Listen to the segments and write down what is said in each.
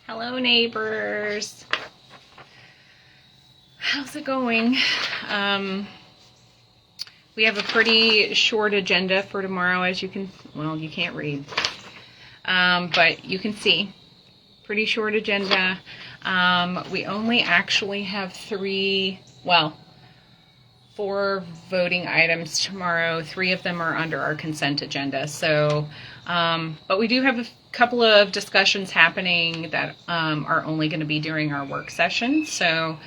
Hello, neighbors. How's it going? We have a pretty short agenda for tomorrow, as you can, well, you can't read, but you can see. Pretty short agenda. We only actually have four voting items tomorrow. 3 of them are under our consent agenda. So, but we do have a couple of discussions happening that are only going to be during our work session. So,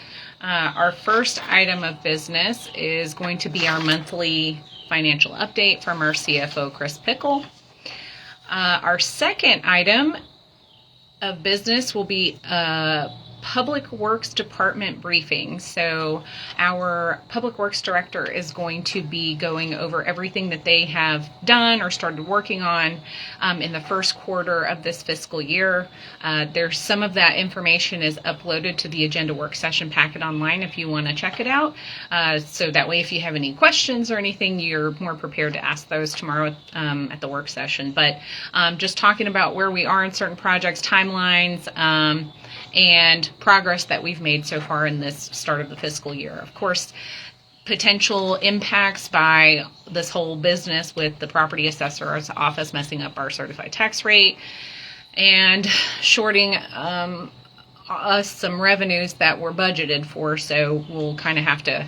our first item of business is going to be our monthly financial update from our CFO, Chris Pickle. Our second item of business will be Public Works Department briefing. So our Public Works Director is going to be going over everything that they have done or started working on in the first quarter of this fiscal year. There's some of that information is uploaded to the agenda work session packet online if you want to check it out. So that way if you have any questions or anything, you're more prepared to ask those tomorrow at the work session. But just talking about where we are in certain projects, timelines, and progress that we've made so far in this start of the fiscal year. Of course, potential impacts by this whole business with the property assessor's office messing up our certified tax rate and shorting us some revenues that were budgeted for. So we'll kind of have to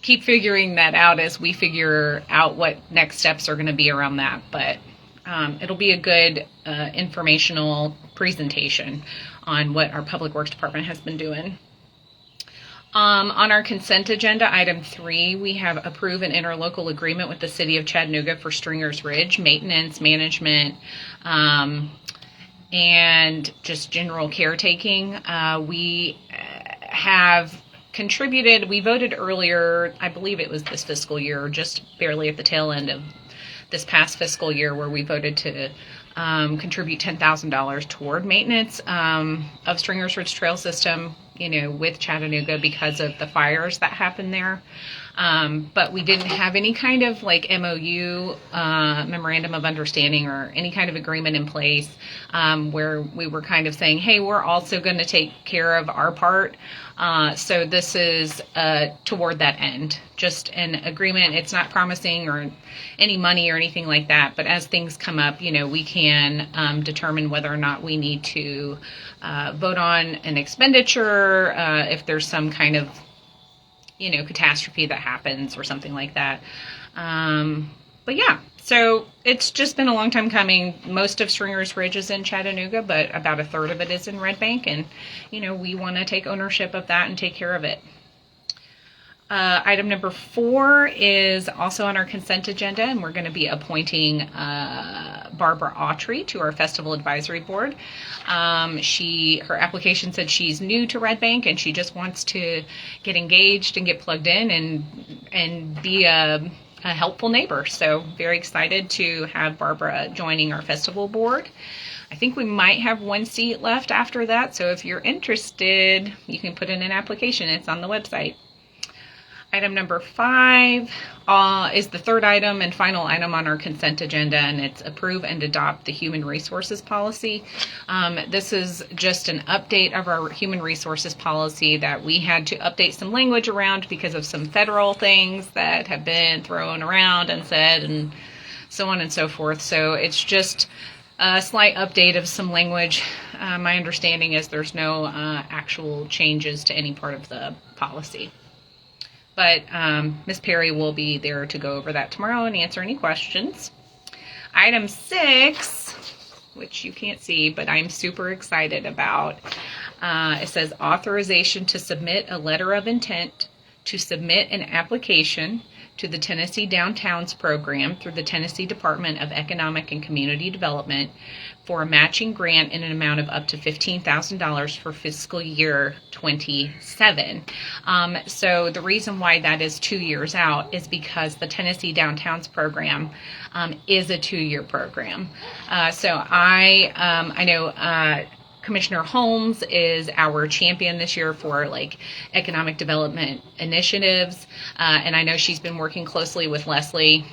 keep figuring that out as we figure out what next steps are going to be around that. But it'll be a good informational presentation on what our Public Works Department has been doing. On our consent agenda, item 3, we have approve an interlocal agreement with the City of Chattanooga for Stringer's Ridge maintenance, management, and just general caretaking. We have contributed, we voted earlier, I believe it was this fiscal year, just barely at the tail end of this past fiscal year, where we voted to contribute $10,000 toward maintenance of Stringer's Ridge Trail System, with Chattanooga because of the fires that happened there. But we didn't have any kind of MOU, memorandum of understanding, or any kind of agreement in place where we were kind of saying, hey, we're also going to take care of our part. So this is toward that end, just an agreement. It's not promising or any money or anything like that, but as things come up, we can determine whether or not we need to vote on an expenditure if there's some kind of catastrophe that happens or something like that. But yeah, so it's just been a long time coming. Most of Stringer's Ridge is in Chattanooga, but about a third of it is in Red Bank, and we want to take ownership of that and take care of it. Item number 4 is also on our consent agenda, and we're going to be appointing Barbara Autry to our Festival Advisory Board. Her application said she's new to Red Bank and she just wants to get engaged and get plugged in and be a helpful neighbor. So very excited to have Barbara joining our festival board. I think we might have 1 seat left after that, so if you're interested, you can put in an application. It's on the website. Item number 5 is the third item and final item on our consent agenda, and it's approve and adopt the human resources policy. This is just an update of our human resources policy that we had to update some language around because of some federal things that have been thrown around and said and so on and so forth. So it's just a slight update of some language. My understanding is there's no actual changes to any part of the policy. But Ms. Perry will be there to go over that tomorrow and answer any questions. Item 6, which you can't see, but I'm super excited about. It says authorization to submit a letter of intent to submit an application to the Tennessee Downtowns Program through the Tennessee Department of Economic and Community Development for a matching grant in an amount of up to $15,000 for fiscal year 27. So the reason why that is 2 years out is because the Tennessee Downtowns Program is a 2-year program. So I know Commissioner Holmes is our champion this year for economic development initiatives, and I know she's been working closely with Leslie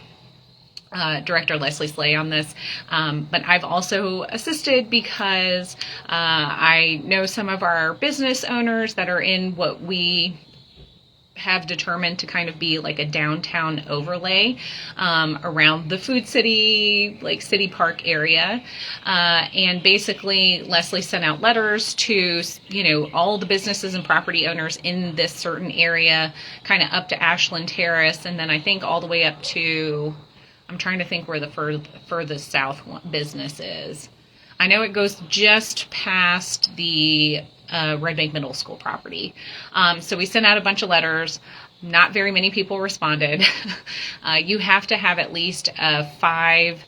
Director Leslie Slay on this, but I've also assisted because I know some of our business owners that are in what we have determined to kind of be like a downtown overlay around the Food City, like City Park area. And basically Leslie sent out letters to, all the businesses and property owners in this certain area, kind of up to Ashland Terrace. And then I think all the way up to, I'm trying to think where the furthest south business is. I know it goes just past the Red Bank Middle School property. So we sent out a bunch of letters. Not very many people responded. You have to have at least 5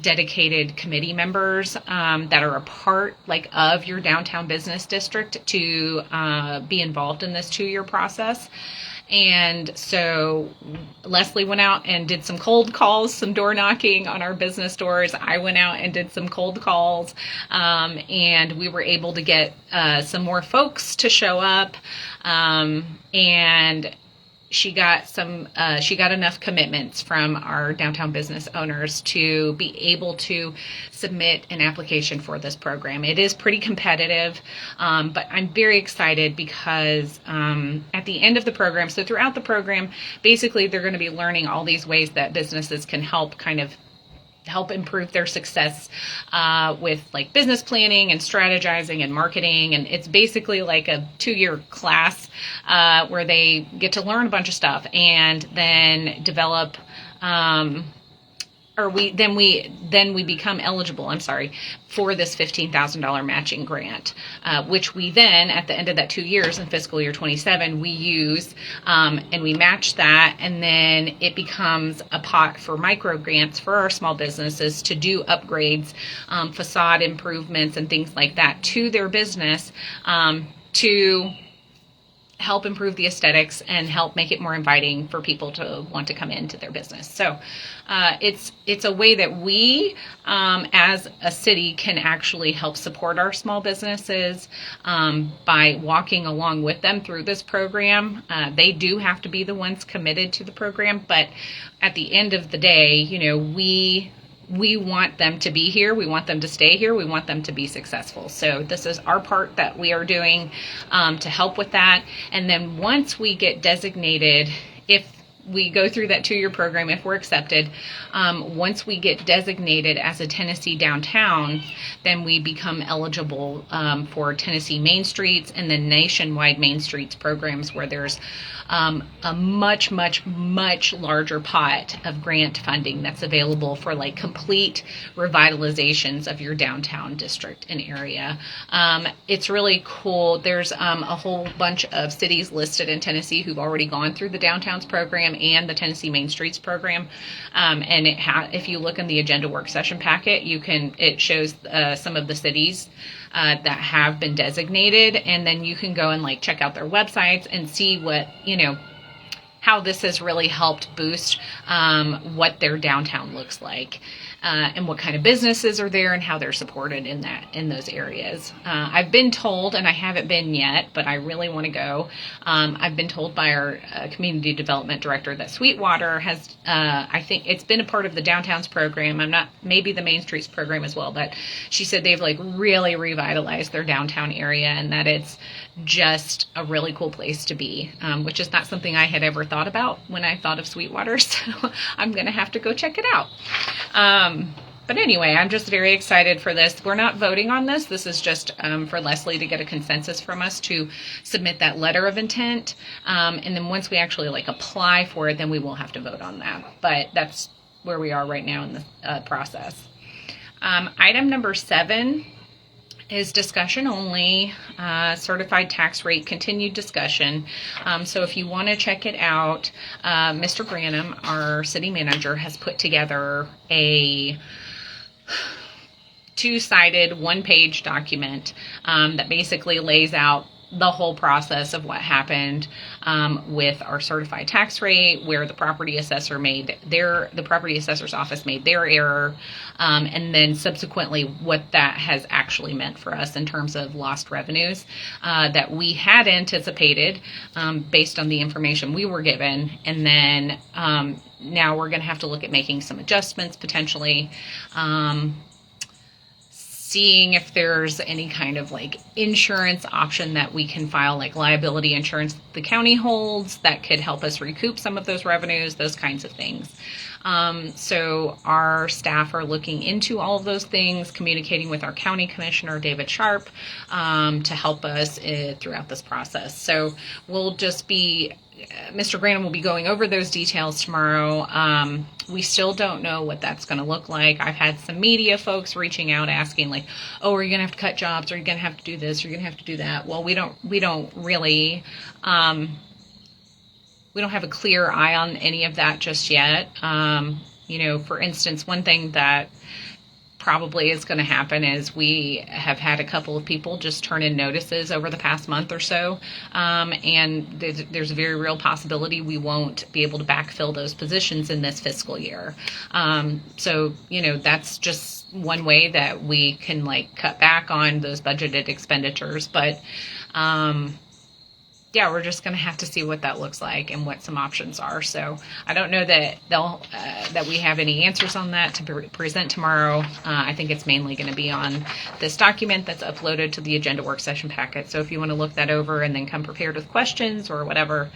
dedicated committee members that are a part of your downtown business district to be involved in this 2-year process. And so Leslie went out and did some cold calls, some door knocking on our business doors. I went out and did some cold calls, and we were able to get some more folks to show up. And she got enough commitments from our downtown business owners to be able to submit an application for this program. It is pretty competitive, but I'm very excited because at the end of the program, so throughout the program, basically they're going to be learning all these ways that businesses can help improve their success with business planning and strategizing and marketing. And it's basically like a 2-year class where they get to learn a bunch of stuff and then develop we become eligible, for this $15,000 matching grant, which we then, at the end of that 2 years in fiscal year 27, we use, and we match that, and then it becomes a pot for micro grants for our small businesses to do upgrades, facade improvements, and things like that to their business, to help improve the aesthetics and help make it more inviting for people to want to come into their business. So it's a way that we as a city can actually help support our small businesses by walking along with them through this program. They do have to be the ones committed to the program, but at the end of the day, we want them to be here. We want them to stay here. We want them to be successful. So this is our part that we are doing to help with that. And then once we get designated, if we go through that 2-year program, if we're accepted, once we get designated as a Tennessee downtown, then we become eligible for Tennessee Main Streets and then nationwide Main Streets programs where there's a much, much, much larger pot of grant funding that's available for complete revitalizations of your downtown district and area. It's really cool. There's a whole bunch of cities listed in Tennessee who've already gone through the Downtowns program and the Tennessee Main Streets program. And if you look in the agenda work session packet, it shows some of the cities that have been designated, and then you can go and check out their websites and see what, how this has really helped boost what their downtown looks like. And what kind of businesses are there and how they're supported in those areas. I've been told, and I haven't been yet, but I really want to go. I've been told by our community development director that Sweetwater has, I think it's been a part of the Downtowns program. Maybe the Main Streets program as well, but she said they've really revitalized their downtown area and that it's just a really cool place to be, which is not something I had ever thought about when I thought of Sweetwater. So I'm going to have to go check it out. But anyway, I'm just very excited for this. We're not voting on this. This is just for Leslie to get a consensus from us to submit that letter of intent. And then once we actually apply for it, then we will have to vote on that. But that's where we are right now in the process. Item number 7 is discussion only, certified tax rate, continued discussion. So if you want to check it out, Mr. Branham, our city manager, has put together a 2-sided, 1-page document that basically lays out the whole process of what happened with our certified tax rate, where the property assessor's office made their error, and then subsequently what that has actually meant for us in terms of lost revenues that we had anticipated based on the information we were given. And then now we're going to have to look at making some adjustments potentially. Seeing if there's any kind of like insurance option that we can file, like liability insurance the county holds, that could help us recoup some of those revenues, those kinds of things. So our staff are looking into all of those things, communicating with our county commissioner, David Sharp, to help us throughout this process. So we'll just be Mr. Granum will be going over those details tomorrow. We still don't know what that's going to look like. I've had some media folks reaching out asking like, oh, are you going to have to cut jobs? Are you going to have to do this? Are you going to have to do that? Well, we don't really, we don't have a clear eye on any of that just yet. For instance, one thing that probably is going to happen is we have had a couple of people just turn in notices over the past month or so, and there's a very real possibility we won't be able to backfill those positions in this fiscal year. So that's just one way that we can like cut back on those budgeted expenditures, but yeah, we're just going to have to see what that looks like and what some options are. So I don't know that that we have any answers on that to present tomorrow. I think it's mainly going to be on this document that's uploaded to the agenda work session packet. So if you want to look that over and then come prepared with questions or whatever,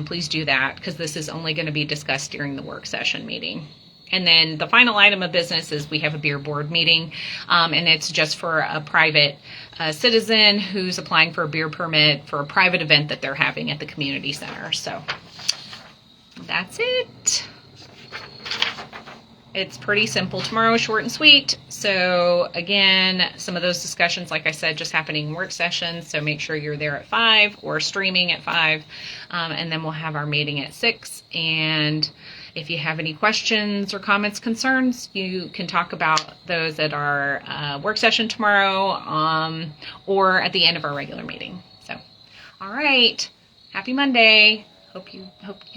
please do that, because this is only going to be discussed during the work session meeting. And then the final item of business is we have a beer board meeting, and it's just for a private citizen who's applying for a beer permit for a private event that they're having at the community center. So that's it. It's pretty simple. Tomorrow is short and sweet. So again, some of those discussions, like I said, just happening in work sessions. So make sure you're there at 5 or streaming at 5. And then we'll have our meeting at 6. And if you have any questions or comments, concerns, you can talk about those at our work session tomorrow or at the end of our regular meeting. So, all right. Happy Monday. Hope you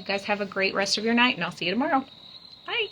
guys have a great rest of your night, and I'll see you tomorrow. Bye.